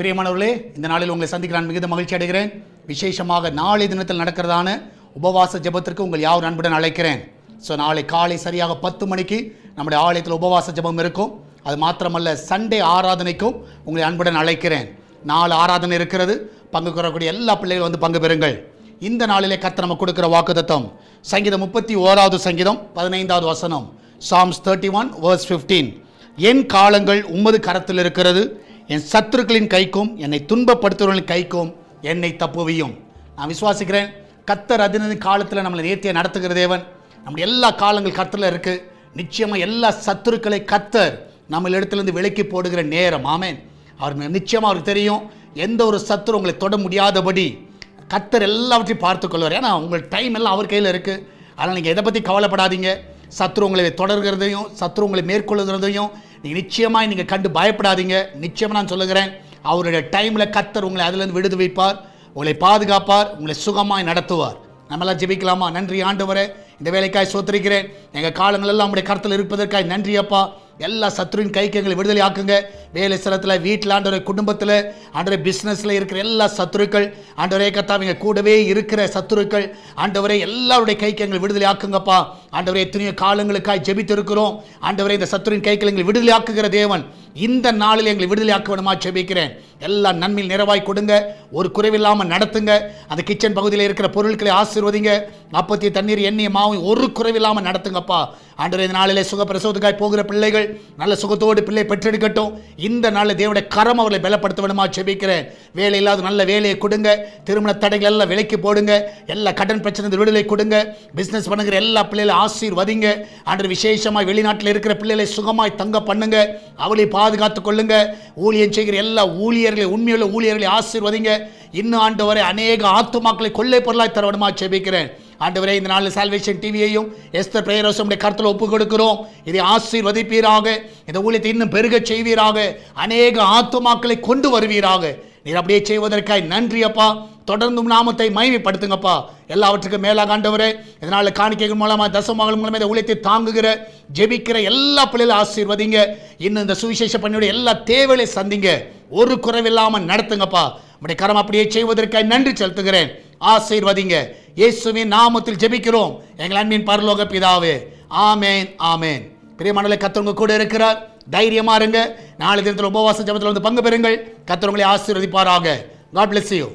பிரியமானவர்களே, இந்த நாளில் உங்களை சந்திக்க நான் மிகுந்த மகிழ்ச்சி அடைகிறேன். விசேஷமாக நாளை தினத்தில் நடக்கிறதான உபவாச ஜெபத்திற்கு உங்கள் யார் அன்புடன் அழைக்கிறேன். ஸோ நாளை காலை சரியாக 10 மணிக்கு நம்முடைய ஆலயத்தில் உபவாச ஜெபம் இருக்கும். அது மாத்திரமல்ல, சண்டே ஆராதனைக்கும் உங்களை அன்புடன் அழைக்கிறேன். 4 ஆராதனை இருக்கிறது. பங்கு பெறக்கூடிய எல்லா பிள்ளைகளும் வந்து பங்கு பெறுங்கள். இந்த நாளிலே கர்த்தர் நமக்கு கொடுக்கிற வாக்குத்தத்தம் சங்கீதம் 31வது சங்கீதம் 15வது வசனம், Psalms 31 verse 15. என் காலங்கள் உமது கரத்தில் இருக்கிறது, என் சத்துருக்களின் கைக்கும் என்னை துன்பப்படுத்துவர்களின் கைக்கும் என்னை தப்புவியும். நான் விசுவாசிக்கிறேன், கர்த்தர் அதின காலத்தில் நம்மளை நேர்த்தியை நடத்துகிற தேவன். நம்முடைய எல்லா காலங்கள் கர்த்தரில் இருக்குது. நிச்சயமாக எல்லா சத்துருக்களை கர்த்தர் நம்ம இடத்துலேருந்து விலக்கி போடுகிற நேரம். ஆமென். அவர் நிச்சயமாக அவருக்கு தெரியும், எந்த ஒரு சத்துரு உங்களை தொட முடியாதபடி கர்த்தர் எல்லாவற்றையும் பார்த்து கொள்வார். ஏன்னா உங்கள் டைம் எல்லாம் அவர் கையில் இருக்குது. அதனால் நீங்கள் எதை பற்றி கவலைப்படாதீங்க. சத்ரு உங்களை தொடர்கிறதையும் சத்ரு உங்களை மேற்கொள்ளுகிறதையும் நீங்கள் நிச்சயமாக நீங்கள் கண்டு பயப்படாதீங்க. நிச்சயமாக நான் சொல்லுகிறேன், அவருடைய டைமில் கர்த்தர் உங்களை அதிலிருந்து விடுது வைப்பார், உங்களை பாதுகாப்பார், உங்களை சுகமாய் நடத்துவார். நம்மளாம் ஜெபிக்கலாமா? நன்றி ஆண்டவரே, இந்த வேலைக்காய் சோத்திரிக்கிறேன். எங்கள் காலங்கள் எல்லாம் உங்களுடைய கருத்தில் இருப்பதற்காக நன்றி அப்பா. எல்லா சத்துருவின் கைக்கு எங்களை விடுதலை ஆக்குங்க. வேலை ஸ்தலத்தில், வீட்டில், ஆண்டவரே குடும்பத்தில், ஆண்டவரே பிஸ்னஸில் இருக்கிற எல்லா சத்துருக்கள், ஆண்டவரே கர்த்தாவே கூடவே இருக்கிற சத்துருக்கள், ஆண்டவரே எல்லாருடைய கைக்கு எங்களை விடுதலை ஆக்குங்கப்பா. ஆண்டவரே எத்தனையோ காலங்களுக்காய் ஜெபித்து இருக்கிறோம். ஆண்டவரே இந்த சத்துருவின் கைக்கு எங்களை விடுதலை ஆக்குகிற தேவன் இந்த நாளில் எங்களை விடுதலை ஆக்க வேணுமா ஜெபிக்கிறேன். எல்லா நன்மையில் நிறைவாய் கொடுங்க, ஒரு குறைவில்லாமல் நடத்துங்க. அந்த கிச்சன் பகுதியில் இருக்கிற பொருட்களை ஆசீர்வதிங்க. அப்பத்திய தண்ணீர், எண்ணெய், மாவு ஒரு குறைவில்லாமல் நடத்துங்கப்பா. ஆண்டவரே இந்த நாளிலே சுகப்பிரசவத்துக்காய் போகிற பிள்ளைகள் நல்ல சுகத்தோடு பிள்ளை பெற்றெடுக்கட்டும். இந்த நாளில் தேவனுடைய கரம் அவர்களை பலப்படுத்த வேணுமா ஜெபிக்கிறேன். வேலை இல்லாத நல்ல வேலையை கொடுங்க. திருமண தடைகள் எல்லாம் விலைக்கு போடுங்க. எல்லா கடன் பிரச்சனை விடுதலை கொடுங்க. பிஸ்னஸ் பண்ணுகிற எல்லா பிள்ளைகளை ஆசீர்வதிங்க. ஆண்டவர் விசேஷமாய் வெளிநாட்டில் இருக்கிற பிள்ளைகளை சுகமாய் தங்க பண்ணுங்க. அவளை பாதுகாத்துக் கொள்ளுங்க. ஊழியம் செய்கிற எல்லா ஊழியர்களை, உண்மையுள்ள ஊழியர்களை ஆசீர்வதிங்க. இன்னும் ஆண்டவரை அநேக ஆத்துமாக்களை கொள்ளை பொருளாய் தர வேணுமா ஜெபிக்கிறேன். ஆண்டவரே இந்த நாளில் சால்வேஷன் டிவியையும் எஸ்தர் பிரேயர் ஹவுஸுடைய கருத்தில் ஒப்புக் கொடுக்கிறோம். இதை ஆசீர்வதிப்பீராக, இந்த ஊழியத்தை இன்னும் பெருக செய்வீராக, அநேக ஆத்துமாக்களை கொண்டு வருவீராக. நீர் அப்படியே செய்வதற்காய் நன்றி அப்பா. தொடர்ந்தும் நாமத்தை மகிமைப்படுத்துங்கப்பா. எல்லாவற்றுக்கும் மேலாக ஆண்டவரே, இதனால் காணிக்கைகள் மூலமாக, தசமகள் மூலமாக இந்த ஊழியத்தை தாங்குகிற ஜெபிக்கிற எல்லா பிள்ளைகளும் ஆசீர்வதிங்க. இன்னும் இந்த சுவிசேஷ பணியுடைய எல்லா தேவைகளை சந்திங்க. ஒரு குறைவில்லாமல் நடத்துங்கப்பா. உடைய கரம் அப்படியே செய்வதற்காக நன்றி செலுத்துகிறேன். ஆசீர்வதிங்க. இயேசுவின் நாமத்தில் ஜெபிக்கிறோம் எங்கள் அன்பின் பரலோக பிதாவே. ஆமேன், ஆமேன். பிரியமானவர்களே, கர்த்தர் உங்க கூட இருக்கிறார். தைரியமா இருங்க. நாளை தினத்தில் உபவாச ஜெபத்தில் வந்து பங்கு பெறுங்கள். கர்த்தர் உங்களை ஆசீர்வதிப்பாராக. God bless you.